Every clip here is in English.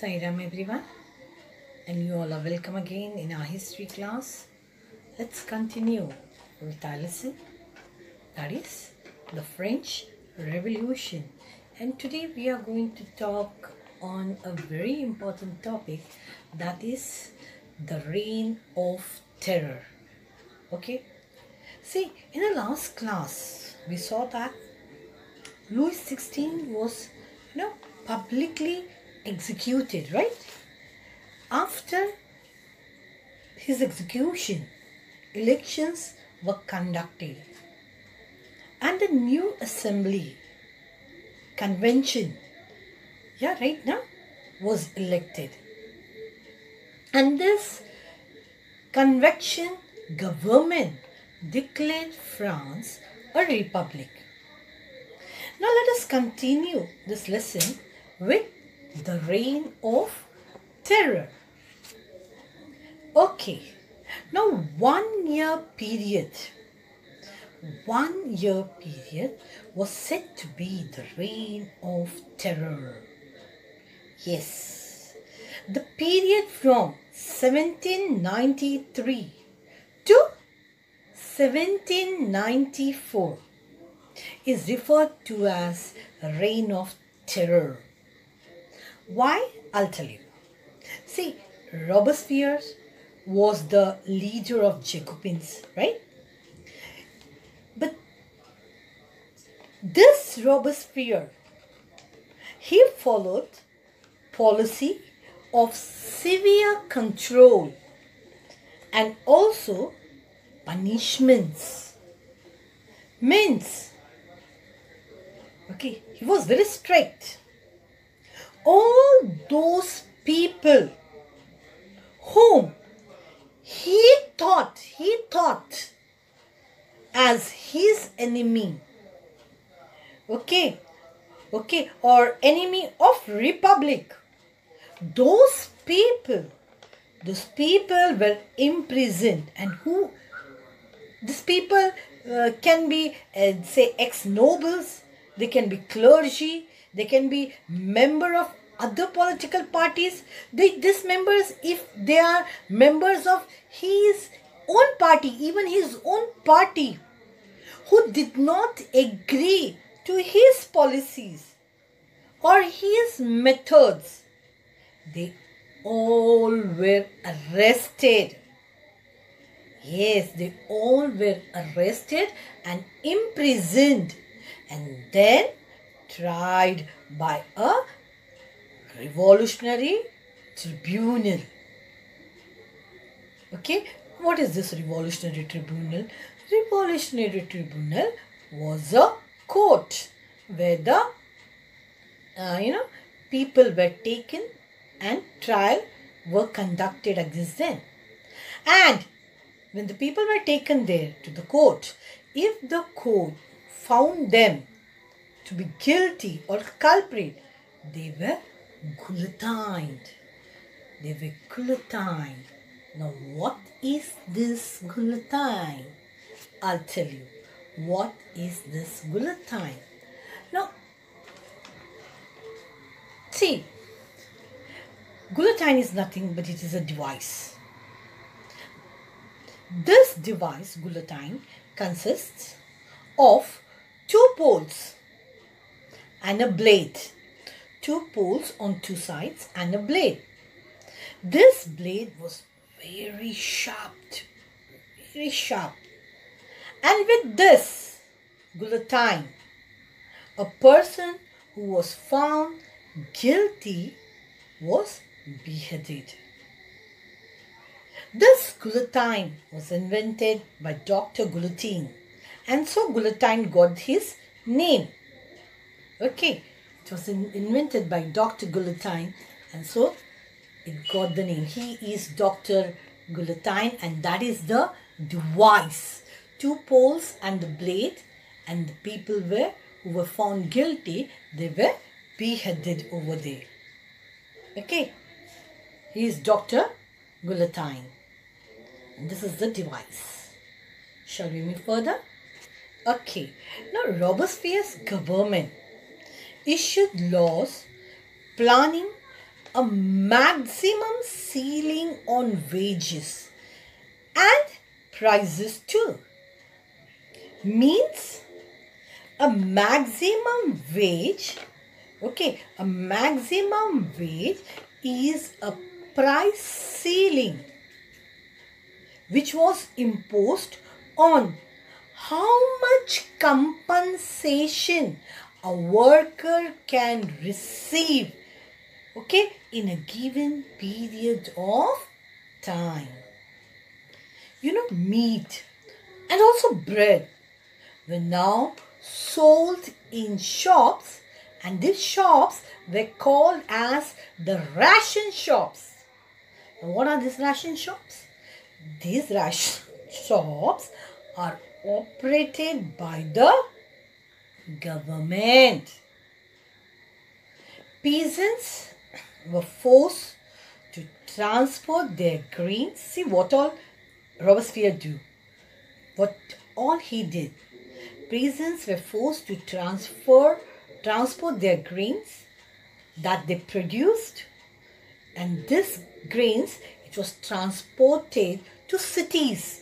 Sairam everyone, and you all are welcome again in our history class. Let's continue with our lesson, that is the French Revolution. And today we are going to talk on a very important topic, that is the reign of terror. Okay, see, in the last class we saw that Louis XVI was publicly executed, right? After his execution, elections were conducted and a new assembly convention was elected, and this convention government declared France a republic. Now let us continue this lesson with the reign of terror. Okay, now 1 year period was said to be the reign of terror. Yes, the period from 1793 to 1794 is referred to as reign of terror. Why? I'll tell you. See, Robespierre was the leader of Jacobins, right? But this Robespierre, he followed policy of severe control and also punishments. Means, okay, he was very strict. All those people whom he thought as his enemy, or enemy of republic, those people were imprisoned. And who these people can be, say, ex-nobles, they can be clergy, they can be member of other political parties. These members, if they are members of his own party, even his own party, who did not agree to his policies or his methods, they all were arrested. Yes, they all were arrested and imprisoned and then tried by a revolutionary tribunal. Okay, what is this revolutionary tribunal? Revolutionary tribunal was a court where the people were taken and trial were conducted against them. And when the people were taken there to the court, if the court found them to be guilty or culprit, they were guillotined. Now what is this guillotine? I'll tell you. What is this guillotine? Now, see, guillotine is nothing but it is a device. This device, guillotine, consists of 2 poles and a blade. 2 poles on 2 sides and a blade. This blade was very sharp. And with this guillotine, a person who was found guilty was beheaded. This guillotine was invented by Dr. Guillotine, and so guillotine got his name. Okay, it was invented by Dr. Guillotine, and so it got the name. He is Dr. Guillotine, and that is the device. 2 poles and the blade, and the people who were found guilty, they were beheaded over there. Okay, he is Dr. Guillotine. This is the device. Shall we move further? Okay. Now Robespierre's government issued laws planning a maximum ceiling on wages and prices too. Means a maximum wage, okay, a maximum wage is a price ceiling which was imposed on how much compensation a worker can receive, okay, in a given period of time. You know, meat and also bread were now sold in shops, and these shops were called as the ration shops. And what are these ration shops? These ration shops are operated by the government. Peasants were forced to transport their grains. See what all Robespierre do. What all he did. Peasants were forced to transport their grains that they produced, and this grains, it was transported to cities,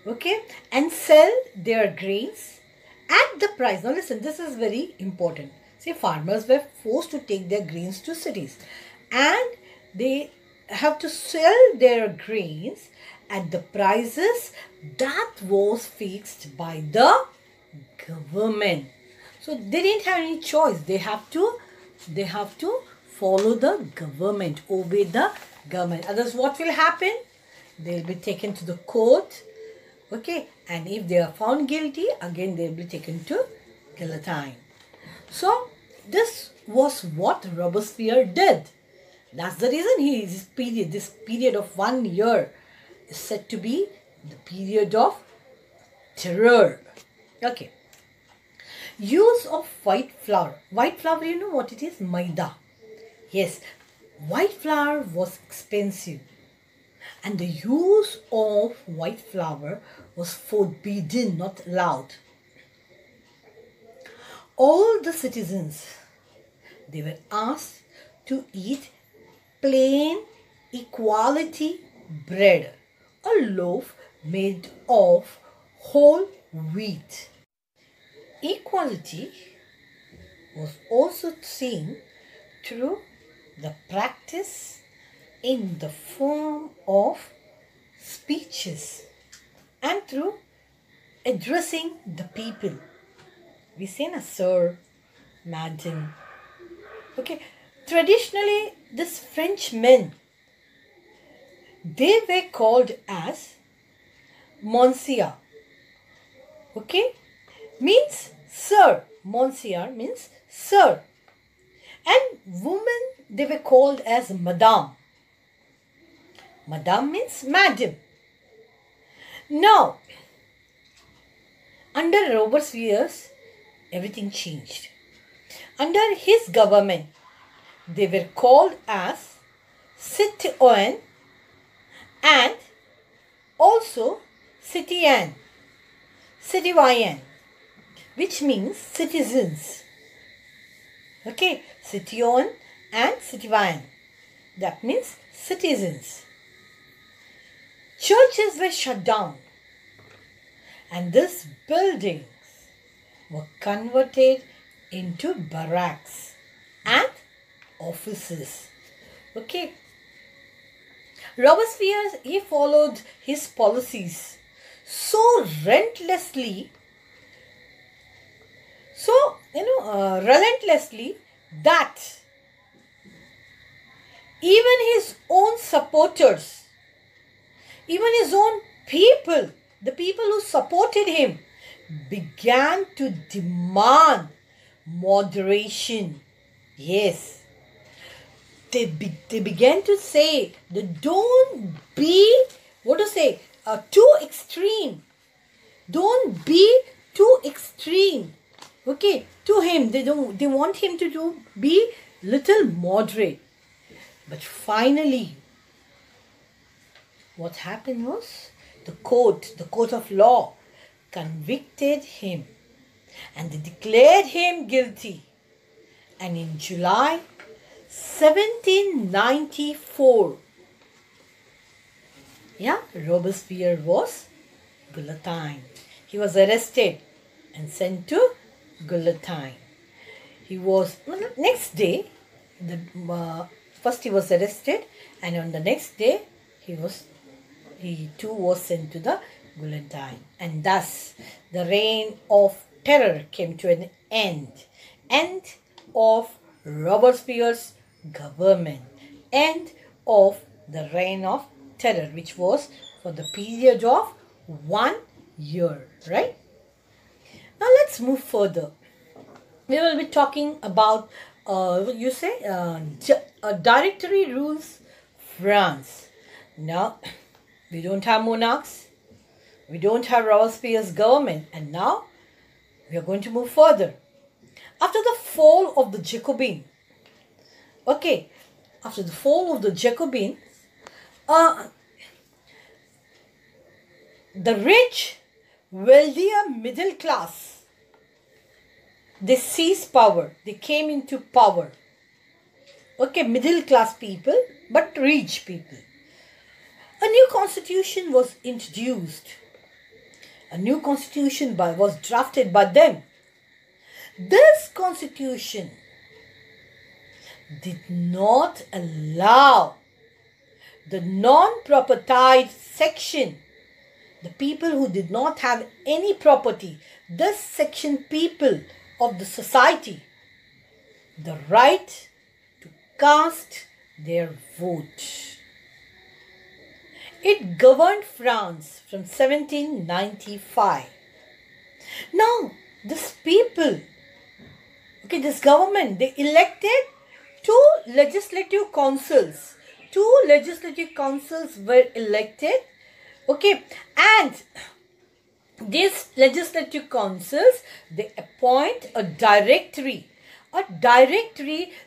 okay, and sell their grains at the price. Now listen, this is very important. See, farmers were forced to take their grains to cities, and they have to sell their grains at the prices that was fixed by the government. So they didn't have any choice. They have to follow the government, obey the government. Otherwise, what will happen? They'll be taken to the court, okay, and if they are found guilty, again they'll be taken to guillotine. So this was what Robespierre did. That's the reason this period of 1 year is said to be the period of terror. Okay. Use of white flour. White flour, you know what it is? Maida. Yes, white flour was expensive, and the use of white flour was forbidden, not allowed. All the citizens, they were asked to eat plain equality bread, a loaf made of whole wheat. Equality was also seen through the practice in the form of speeches and through addressing the people. We say na, sir, madam. Okay, traditionally this French men, they were called as Monsieur. Okay, means sir. Monsieur means sir. And women, they were called as Madame. Madame means madam. Now, under Robespierre, everything changed. Under his government, they were called as Citoyen and also Citoyenne, which means citizens. Okay, Citoyen and Citoyenne, that means citizens. Churches were shut down, and these buildings were converted into barracks and offices. Okay. Robespierre, he followed his policies so relentlessly that even his own supporters, even his own people, the people who supported him, began to demand moderation. Yes. They began to say that don't be, too extreme. Don't be too extreme. Okay, to him, they want him to be little moderate. But finally, what happened was the court of law convicted him, and they declared him guilty. And in July 1794. Yeah, Robespierre was guillotined. He was arrested and sent to guillotine. He was, next day, first he was arrested, and on the next day he too was sent to the guillotine. And thus the reign of terror came to an end. End of Robespierre's government. End of the reign of terror, which was for the period of 1 year, right? Now let's move further. We will be talking about, directory rules France. Now, we don't have monarchs. We don't have Robespierre's government. And now, we are going to move further. After the fall of the Jacobin, after the fall of the Jacobin, the rich, wealthier middle class, they seized power. They came into power. Middle class people, but rich people. A new constitution was introduced. A new constitution was drafted by them. This constitution did not allow the non-propertied section, the people who did not have any property, this section people of the society, the right to cast their vote. It governed France from 1795. Now, this people, this government, they elected two legislative councils. Two legislative councils were elected. And these legislative councils, they appoint a directory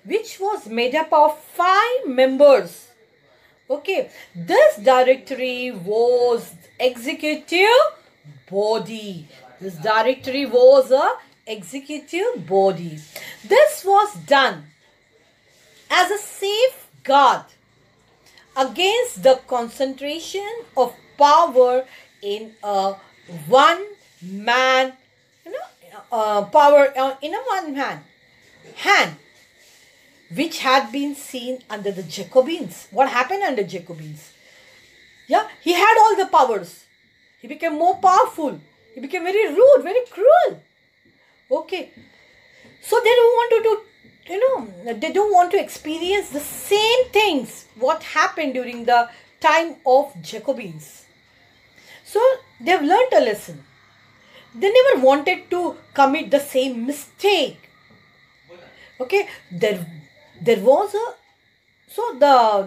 which was made up of 5 members. This directory was executive body. This directory was a executive body. This was done as a safeguard against the concentration of power in a one man, power in a one man hand, which had been seen under the Jacobins. What happened under Jacobins? Yeah, he had all the powers. He became more powerful. He became very rude, very cruel. So they don't want to they don't want to experience the same things what happened during the time of Jacobins. So they have learnt a lesson. They never wanted to commit the same mistake. There was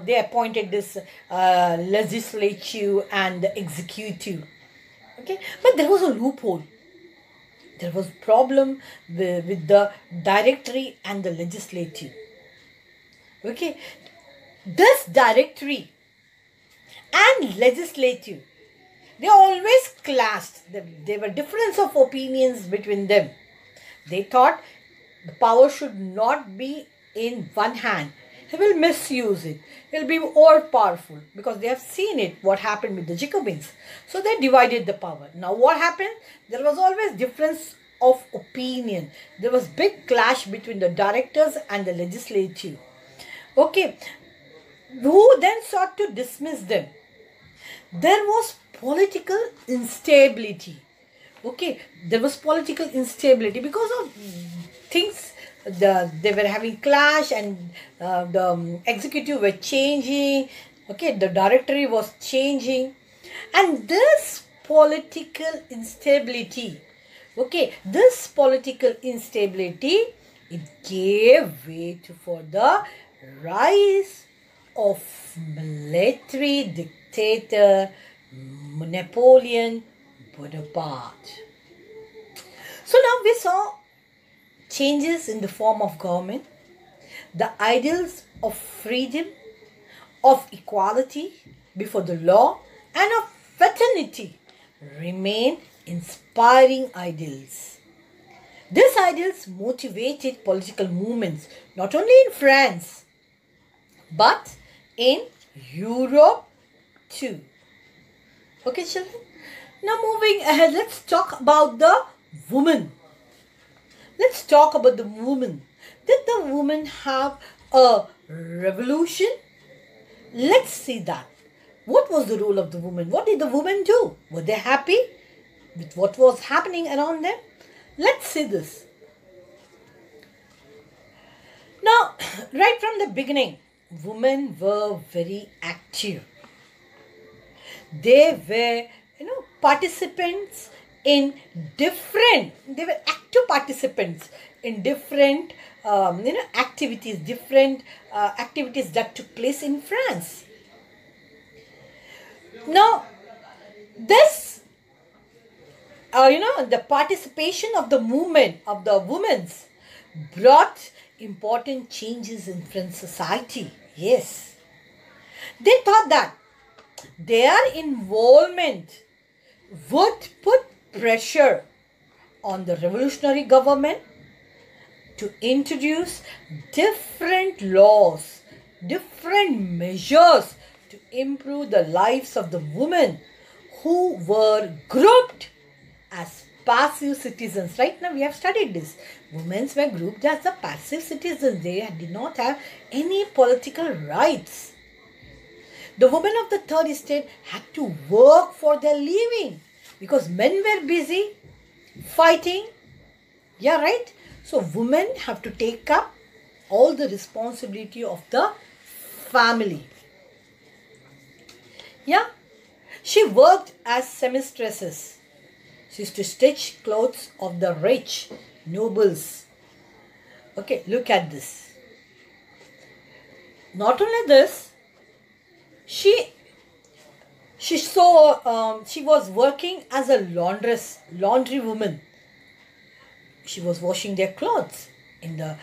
they appointed this legislative and the executive. But there was a loophole. There was a problem with the directory and the legislative. This directory and legislative, they always clashed. There were difference of opinions between them. They thought the power should not be in one hand. He will misuse it. He will be more powerful, because they have seen it, what happened with the Jacobins. So they divided the power. Now what happened? There was always difference of opinion. There was big clash between the directors and the legislative. Who then sought to dismiss them? There was political instability. There was political instability because of things. They were having clash, and the executive were changing. The directory was changing, and this political instability, it gave way for the rise of military dictator Napoleon Bonaparte. So now we saw changes in the form of government, the ideals of freedom, of equality before the law, and of fraternity remain inspiring ideals. These ideals motivated political movements not only in France but in Europe too. Okay, children. Now moving ahead, let's talk about the woman. Let's talk about the woman. Did the woman have a revolution? Let's see that. What was the role of the woman? What did the women do? Were they happy with what was happening around them? Let's see this. Now, right from the beginning, women were very active. They were, participants in different, they were active participants in different, activities, different activities that took place in France. Now, this, the participation of the movement of the women's brought important changes in French society. Yes. They thought that their involvement would put pressure on the revolutionary government to introduce different laws, different measures to improve the lives of the women who were grouped as passive citizens. Right now we have studied this. Women were grouped as the passive citizens. They did not have any political rights. The women of the third estate had to work for their living because men were busy fighting. Yeah, right? So women have to take up all the responsibility of the family. Yeah. She worked as seamstresses. She used to stitch clothes of the rich nobles. Okay, look at this. Not only this, she was working as a laundry woman. She was washing their clothes in the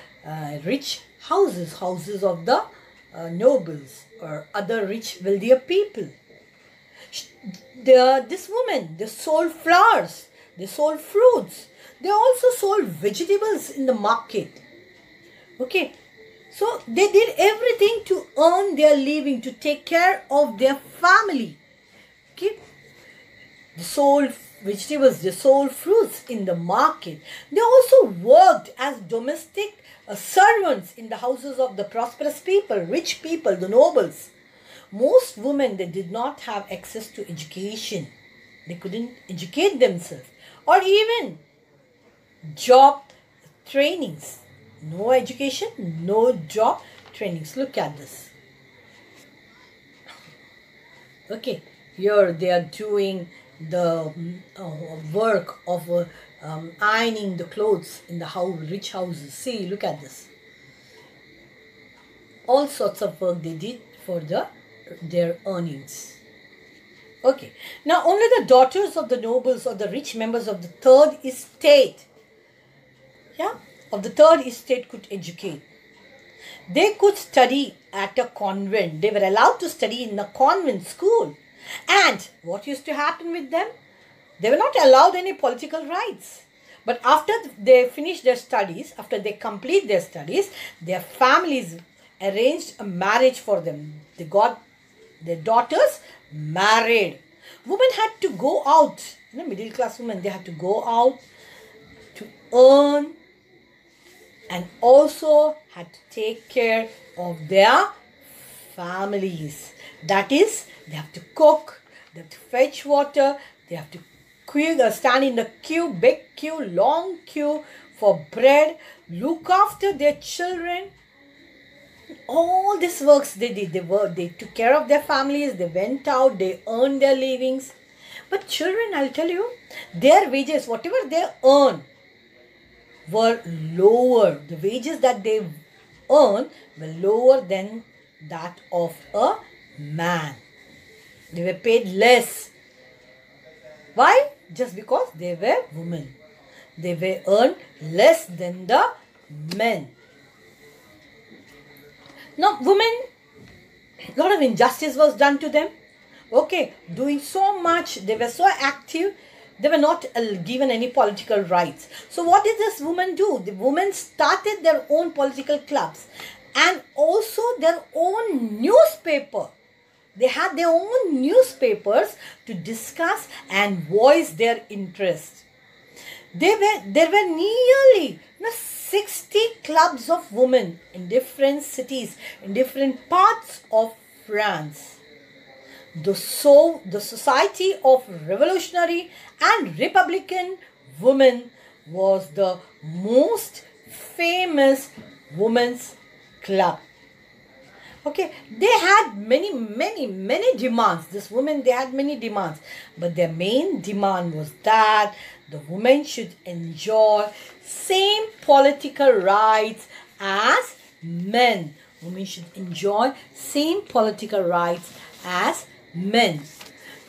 rich houses of the nobles or other rich, wealthier people. This woman, they sold flowers, they sold fruits, they also sold vegetables in the market. Okay, so they did everything to earn their living, to take care of their family. Okay, they sold vegetables, they sold fruits in the market. They also worked as domestic servants in the houses of the prosperous people, rich people, the nobles. Most women, they did not have access to education. They couldn't educate themselves or even job trainings. No education, no job trainings. Look at this. Okay, here they are doing the work of ironing the clothes in the rich houses. See, look at this. All sorts of work they did for their earnings. Okay, now only the daughters of the nobles or the rich members of the third estate, could educate. They could study at a convent. They were allowed to study in a convent school. And what used to happen with them? They were not allowed any political rights. But after they finish their studies, after they complete their studies, their families arranged a marriage for them. They got their daughters married. Women had to go out. Middle class women, they had to go out to earn and also had to take care of their families. That is, they have to cook, they have to fetch water, they have to stand in the queue, big queue, long queue for bread, look after their children. All these works they did. They took care of their families, they went out, they earned their livings. But children, I'll tell you, their wages, whatever they earn, were lower. The wages that they earn were lower than that of a man. They were paid less. Why? Just because they were women. They were earned less than the men. Now, women, a lot of injustice was done to them. Okay, doing so much, they were so active, they were not given any political rights. So what did this woman do? The women started their own political clubs. And also their own newspaper. They had their own newspapers to discuss and voice their interest. There were nearly 60 clubs of women in different cities, in different parts of France. The Society of Revolutionary and Republican Women was the most famous women's club. Okay, they had many demands. This women, they had many demands. But their main demand was that the women should enjoy same political rights as men. Women should enjoy same political rights as men.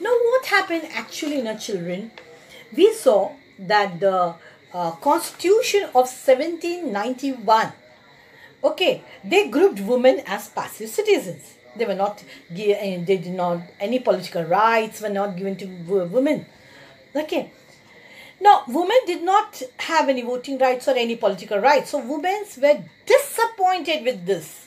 Now what happened actually, children? We saw that the Constitution of 1791, okay, they grouped women as passive citizens. They were not, they did not, any political rights were not given to women. Okay. Now, women did not have any voting rights or any political rights. So, women were disappointed with this.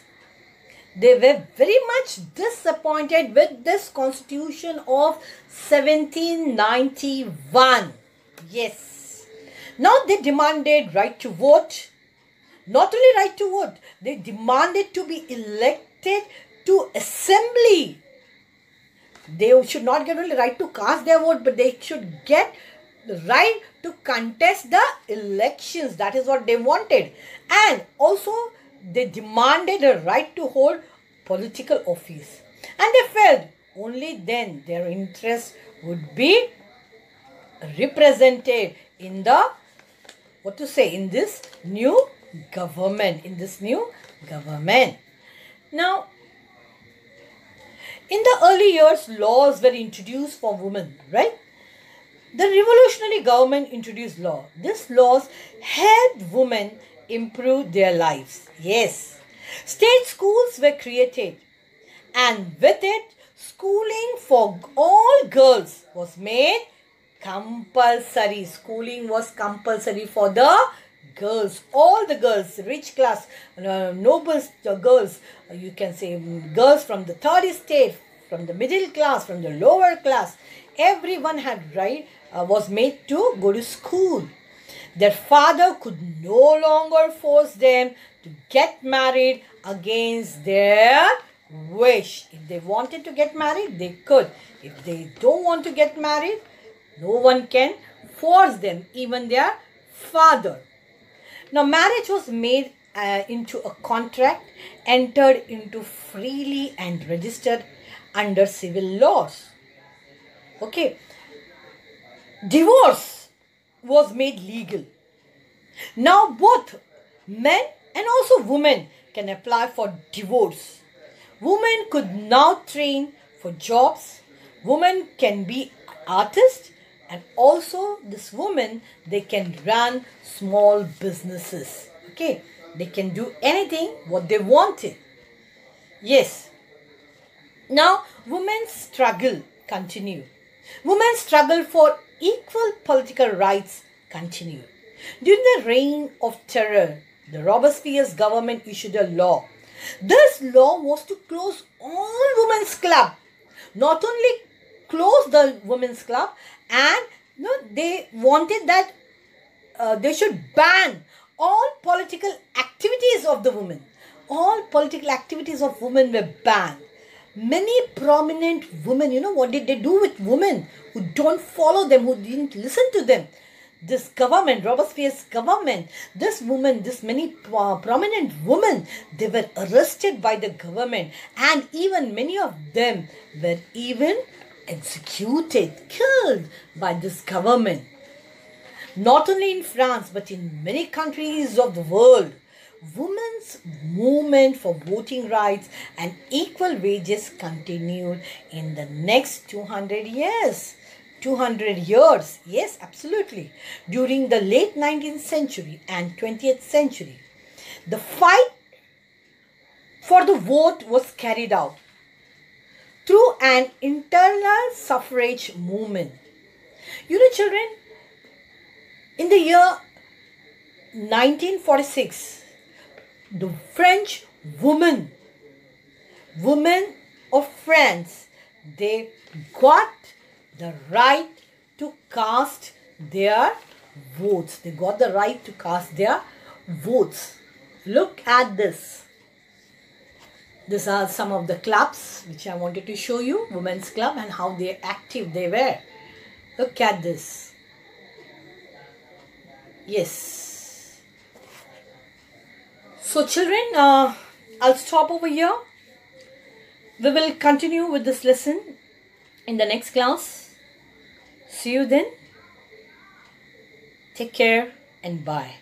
They were very much disappointed with this Constitution of 1791. Yes. Now, they demanded right to vote. Not only right to vote, they demanded to be elected to assembly. They should not get only right to cast their vote, but they should get the right to contest the elections. That is what they wanted. And also they demanded a right to hold political office. And they felt only then their interests would be represented in the, in this new government. Now, in the early years, laws were introduced for women, right? The revolutionary government introduced law. These laws helped women improve their lives. Yes. State schools were created, and with it, schooling for all girls was made compulsory. Schooling was compulsory for the girls, all the girls, rich class, nobles, girls, you can say girls from the third estate, from the middle class, from the lower class. Everyone had right, was made to go to school. Their father could no longer force them to get married against their wish. If they wanted to get married, they could. If they don't want to get married, no one can force them, even their father. Now, marriage was made into a contract, entered into freely and registered under civil laws. Okay. Divorce was made legal. Now, both men and also women can apply for divorce. Women could now train for jobs. Women can be artists, and also this woman, they can run small businesses. Okay, they can do anything what they wanted. Yes. Now, women's struggle continued. Women's struggle for equal political rights continued. During the reign of terror, the Robespierre's government issued a law. This law was to close all women's clubs. Not only close the women's club, and they wanted that they should ban all political activities of the women. All political activities of women were banned. Many prominent women, what did they do with women who don't follow them, who didn't listen to them? This government, Robespierre's government, many prominent women, they were arrested by the government, and even many of them were even executed, killed by this government. Not only in France, but in many countries of the world, women's movement for voting rights and equal wages continued in the next 200 years. 200 years, yes, absolutely. During the late 19th century and 20th century, the fight for the vote was carried out through an internal suffrage movement. Children, in the year 1946, the French women, women of France, they got the right to cast their votes. They got the right to cast their votes. Look at this. These are some of the clubs which I wanted to show you. Women's club and how they active they were. Look at this. Yes. So children, I'll stop over here. We will continue with this lesson in the next class. See you then. Take care and bye.